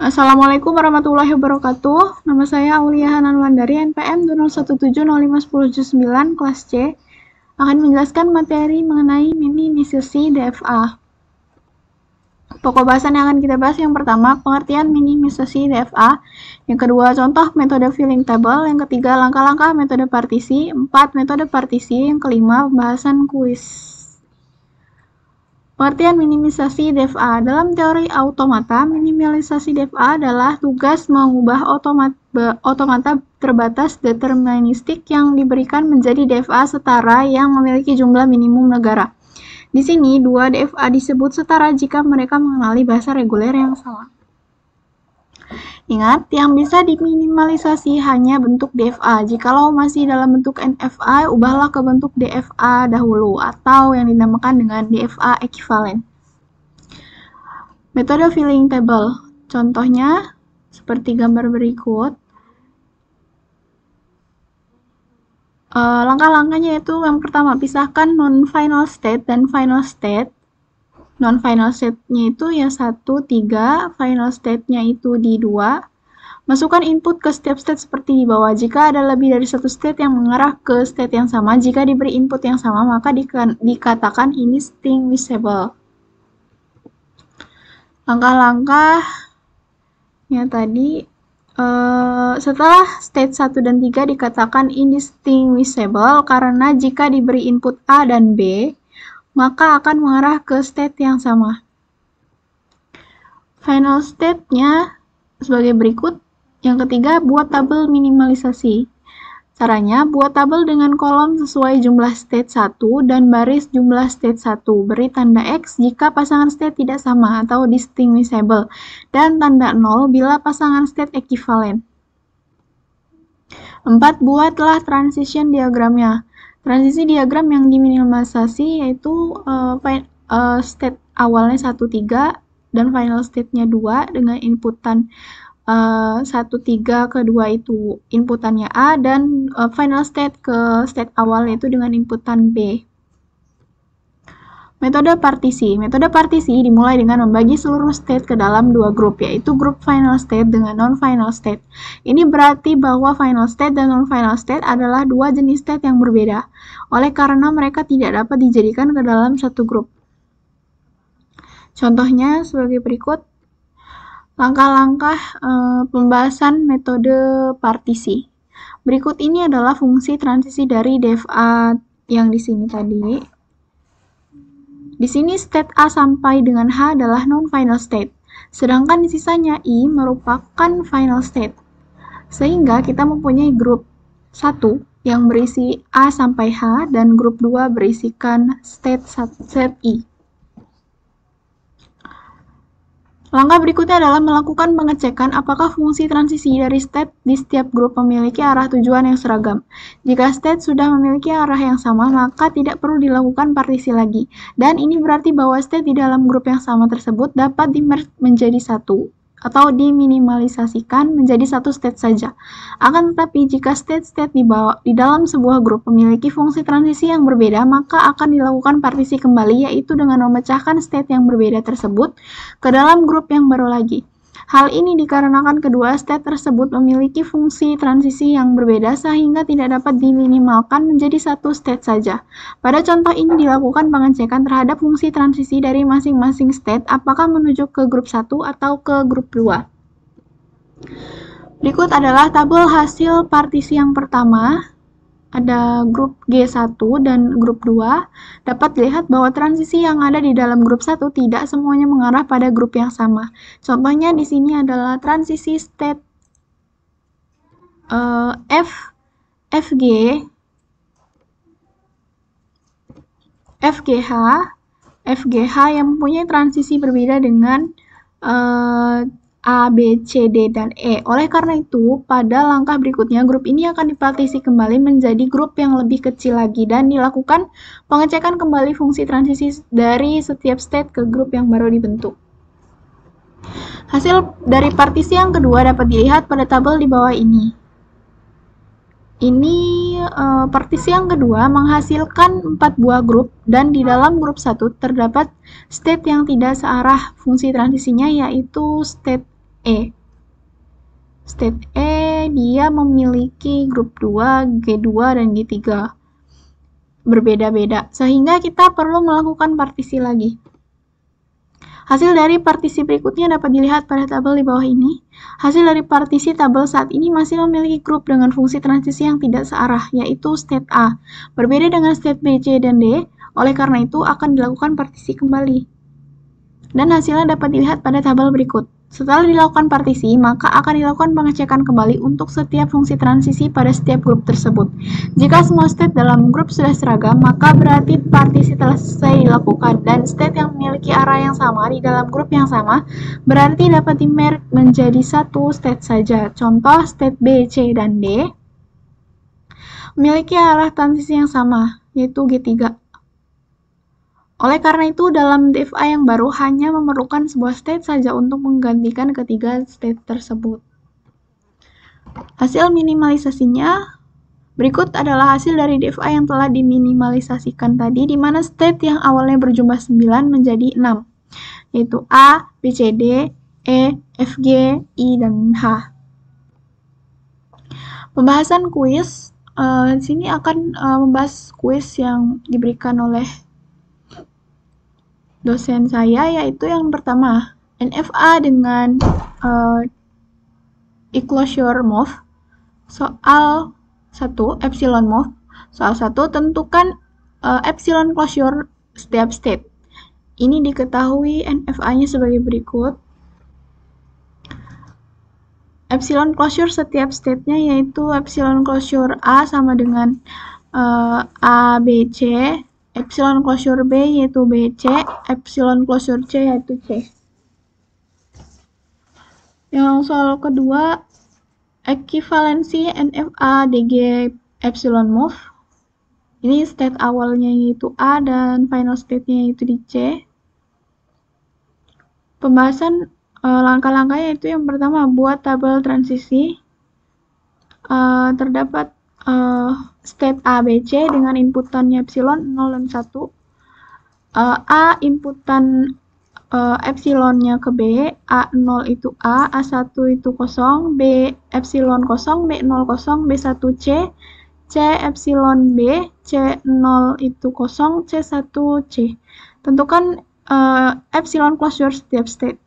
Assalamualaikum warahmatullahi wabarakatuh. Nama saya Aulia Hananwandari, NPM 01170579, kelas C. Akan menjelaskan materi mengenai minimisasi DFA. Pokok bahasan yang akan kita bahas yang pertama, pengertian minimisasi DFA. Yang kedua, contoh metode filling table. Yang ketiga, langkah-langkah metode partisi. 4, metode partisi. Yang kelima, pembahasan kuis. Pengertian minimisasi DFA. Dalam teori automata, minimalisasi DFA adalah tugas mengubah otomata terbatas deterministik yang diberikan menjadi DFA setara yang memiliki jumlah minimum negara. Di sini, dua DFA disebut setara jika mereka mengenali bahasa reguler yang sama. Ingat, yang bisa diminimalisasi hanya bentuk DFA. Jikalau masih dalam bentuk NFA, ubahlah ke bentuk DFA dahulu, atau yang dinamakan dengan DFA ekivalen. Metode filling table. Contohnya, seperti gambar berikut. Langkah-langkahnya itu yang pertama, pisahkan non-final state dan final state. Non-final state-nya itu ya 1, 3, final state-nya itu di 2. Masukkan input ke setiap state seperti di bawah. Jika ada lebih dari satu state yang mengarah ke state yang sama, jika diberi input yang sama, maka dikatakan indistinguishable. Langkah-langkahnya tadi, setelah state 1 dan 3 dikatakan indistinguishable karena jika diberi input A dan B, maka akan mengarah ke state yang sama. Final state-nya sebagai berikut. Yang ketiga, buat tabel minimalisasi. Caranya, buat tabel dengan kolom sesuai jumlah state 1 dan baris jumlah state 1. Beri tanda X jika pasangan state tidak sama atau distinguishable, dan tanda 0 bila pasangan state ekivalen. 4. Buatlah transition diagramnya. Transisi diagram yang diminimalisasi yaitu state awalnya 1, 3 dan final state-nya 2 dengan inputan 1, 3 ke 2 itu inputannya A dan final state ke state awal itu dengan inputan B. Metode partisi. Metode partisi dimulai dengan membagi seluruh state ke dalam dua grup, yaitu grup final state dengan non-final state. Ini berarti bahwa final state dan non-final state adalah dua jenis state yang berbeda, oleh karena mereka tidak dapat dijadikan ke dalam satu grup. Contohnya sebagai berikut. Langkah-langkah pembahasan metode partisi. Berikut ini adalah fungsi transisi dari DFA yang di sini tadi. Di sini state A sampai dengan H adalah non-final state, sedangkan di sisanya I merupakan final state. Sehingga kita mempunyai grup 1 yang berisi A sampai H dan grup 2 berisikan state I. Langkah berikutnya adalah melakukan pengecekan apakah fungsi transisi dari state di setiap grup memiliki arah tujuan yang seragam. Jika state sudah memiliki arah yang sama, maka tidak perlu dilakukan partisi lagi. Dan ini berarti bahwa state di dalam grup yang sama tersebut dapat di-merge menjadi satu atau diminimalisasikan menjadi satu state saja. Akan tetapi, jika state-state di dalam sebuah grup memiliki fungsi transisi yang berbeda, maka akan dilakukan partisi kembali, yaitu dengan memecahkan state yang berbeda tersebut ke dalam grup yang baru lagi. Hal ini dikarenakan kedua state tersebut memiliki fungsi transisi yang berbeda sehingga tidak dapat diminimalkan menjadi satu state saja. Pada contoh ini dilakukan pengecekan terhadap fungsi transisi dari masing-masing state apakah menuju ke grup 1 atau ke grup 2. Berikut adalah tabel hasil partisi yang pertama. Ada grup G1 dan grup 2, dapat dilihat bahwa transisi yang ada di dalam grup 1 tidak semuanya mengarah pada grup yang sama. Contohnya di sini adalah transisi state FG, FGH yang mempunyai transisi berbeda dengan A, B, C, D, dan E. Oleh karena itu, pada langkah berikutnya, grup ini akan dipartisi kembali menjadi grup yang lebih kecil lagi dan dilakukan pengecekan kembali fungsi transisi dari setiap state ke grup yang baru dibentuk. Hasil dari partisi yang kedua dapat dilihat pada tabel di bawah ini. Ini partisi yang kedua menghasilkan 4 buah grup dan di dalam grup 1 terdapat state yang tidak searah fungsi transisinya, yaitu state E. State E dia memiliki grup 2, G2, dan G3. Berbeda-beda, sehingga kita perlu melakukan partisi lagi. Hasil dari partisi berikutnya dapat dilihat pada tabel di bawah ini. Hasil dari partisi tabel saat ini masih memiliki grup dengan fungsi transisi yang tidak searah, yaitu state A. Berbeda dengan state B, C, dan D, oleh karena itu akan dilakukan partisi kembali. Dan hasilnya dapat dilihat pada tabel berikut. Setelah dilakukan partisi, maka akan dilakukan pengecekan kembali untuk setiap fungsi transisi pada setiap grup tersebut. Jika semua state dalam grup sudah seragam, maka berarti partisi telah selesai dilakukan, dan state yang memiliki arah yang sama di dalam grup yang sama berarti dapat di-merge menjadi satu state saja. Contoh, state B, C, dan D memiliki arah transisi yang sama, yaitu G3. Oleh karena itu, dalam DFA yang baru hanya memerlukan sebuah state saja untuk menggantikan ketiga state tersebut. Hasil minimalisasinya berikut adalah hasil dari DFA yang telah diminimalisasikan tadi, di mana state yang awalnya berjumlah 9 menjadi 6, yaitu A, B, C, D, E, F, G, I, dan H. Pembahasan kuis, di sini akan membahas kuis yang diberikan oleh dosen saya, yaitu yang pertama, NFA dengan enclosure move. Soal 1, epsilon move. Soal 1, tentukan epsilon closure setiap state. Ini diketahui NFA-nya sebagai berikut. Epsilon closure setiap state-nya yaitu epsilon closure A sama dengan A, B, C. Epsilon closure B yaitu BC, epsilon closure C yaitu C. Yang soal kedua, ekivalensi NFA DG epsilon move. Ini state awalnya yaitu A dan final state-nya yaitu di C. Pembahasan langkah-langkahnya yaitu yang pertama, buat tabel transisi. Terdapat state A, B, C dengan inputannya epsilon 0 dan 1. A inputan epsilonnya ke B, A0 itu A, A1 itu kosong, B epsilon kosong, B0 kosong, B1 C, C epsilon B, C0 itu kosong, C1 C. Tentukan epsilon closure setiap state.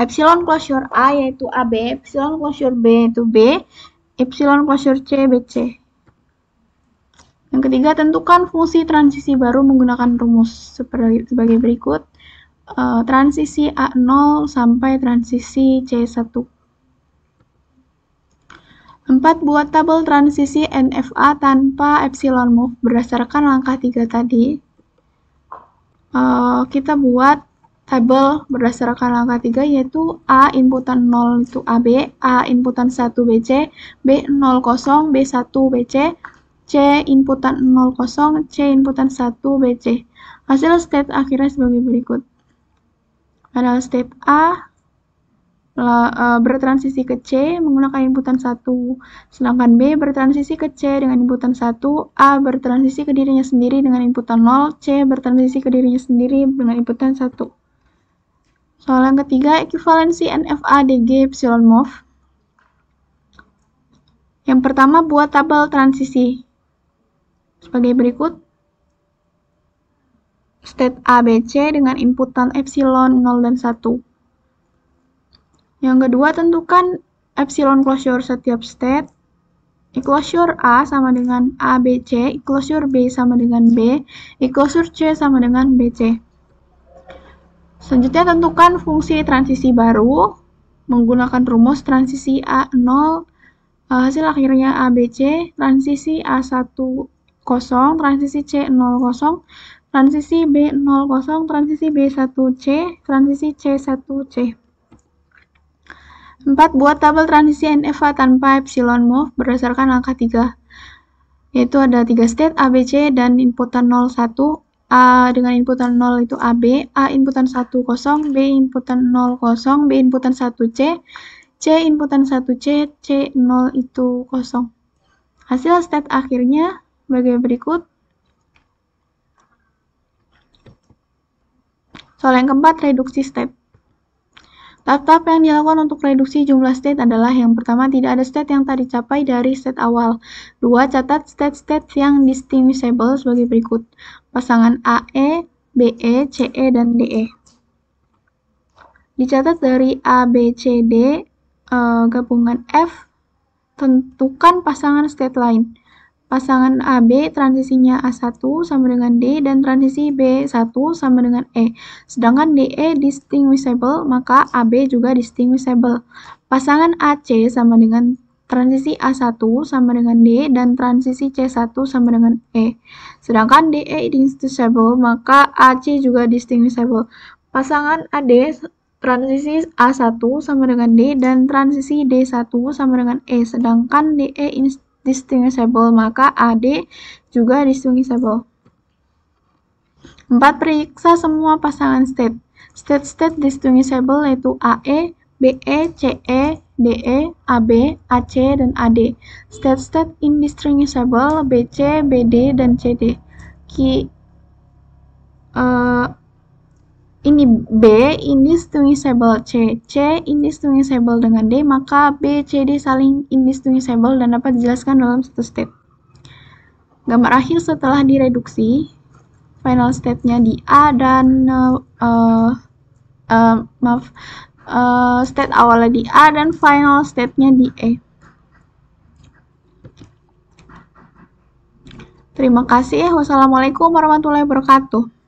Epsilon closure A yaitu AB, epsilon closure B itu B, epsilon closure C, BC. Yang ketiga, tentukan fungsi transisi baru menggunakan rumus sebagai berikut. Transisi A0 sampai transisi C1. 4. Buat tabel transisi NFA tanpa epsilon move berdasarkan langkah 3 tadi. Kita buat tabel berdasarkan langkah 3 yaitu A inputan 0 itu AB, A inputan 1 BC, B0 kosong, B1 BC, C inputan 0 kosong, C inputan 1 BC. Hasil state akhirnya sebagai berikut. Pada state A bertransisi ke C menggunakan inputan 1, sedangkan B bertransisi ke C dengan inputan 1, A bertransisi ke dirinya sendiri dengan inputan 0, C bertransisi ke dirinya sendiri dengan inputan 1. Soal yang ketiga, ekivalensi NFA DG epsilon move. Yang pertama, buat tabel transisi sebagai berikut. State A, B, C dengan inputan epsilon 0 dan 1. Yang kedua, tentukan epsilon closure setiap state. Enclosure A sama dengan A, B, C, enclosure B sama dengan B, enclosure C sama dengan BC. Selanjutnya, tentukan fungsi transisi baru menggunakan rumus transisi A0, hasil akhirnya ABC, transisi A1 kosong, transisi C0 kosong, transisi B0 kosong, transisi B1C, transisi C1C. 4. Buat tabel transisi NFA tanpa epsilon move berdasarkan langkah 3. Yaitu ada 3 state A, B, C dan inputan 0, 1. A dengan inputan 0 itu AB, A inputan 1 kosong, B inputan 0 kosong, B inputan 1 C, C inputan 1 C, C0 itu kosong. Hasil state akhirnya sebagai berikut. Soal yang keempat, reduksi step. Tahap-tahap yang dilakukan untuk reduksi jumlah state adalah yang pertama, tidak ada state yang tak dicapai dari state awal. 2. Catat state-state yang distinguishable sebagai berikut. Pasangan AE, BE, CE, dan DE. Dicatat dari A, B, C, D, gabungan F, tentukan pasangan state lain. Pasangan AB transisinya A1 sama dengan D dan transisi B1 sama dengan E. Sedangkan DE distinguishable, maka AB juga distinguishable. Pasangan AC sama dengan transisi A1 sama dengan D dan transisi C1 sama dengan E. Sedangkan DE distinguishable, maka AC juga distinguishable. Pasangan AD transisi A1 sama dengan D dan transisi D1 sama dengan E. Sedangkan DE distinguishable, maka AD juga distinguishable. 4. Periksa semua pasangan state. State-state distinguishable yaitu AE, BE, CE, DE, AB, AC, dan AD. State-state indistinguishable BC, BD, dan CD. Ini B indistinguishable C, C indistinguishable dengan D, maka B, C, D saling indistinguishable dan dapat dijelaskan dalam satu step. Gambar akhir setelah direduksi, final state-nya di A dan state awalnya di A dan final state-nya di E. Terima kasih. Wassalamualaikum warahmatullahi wabarakatuh.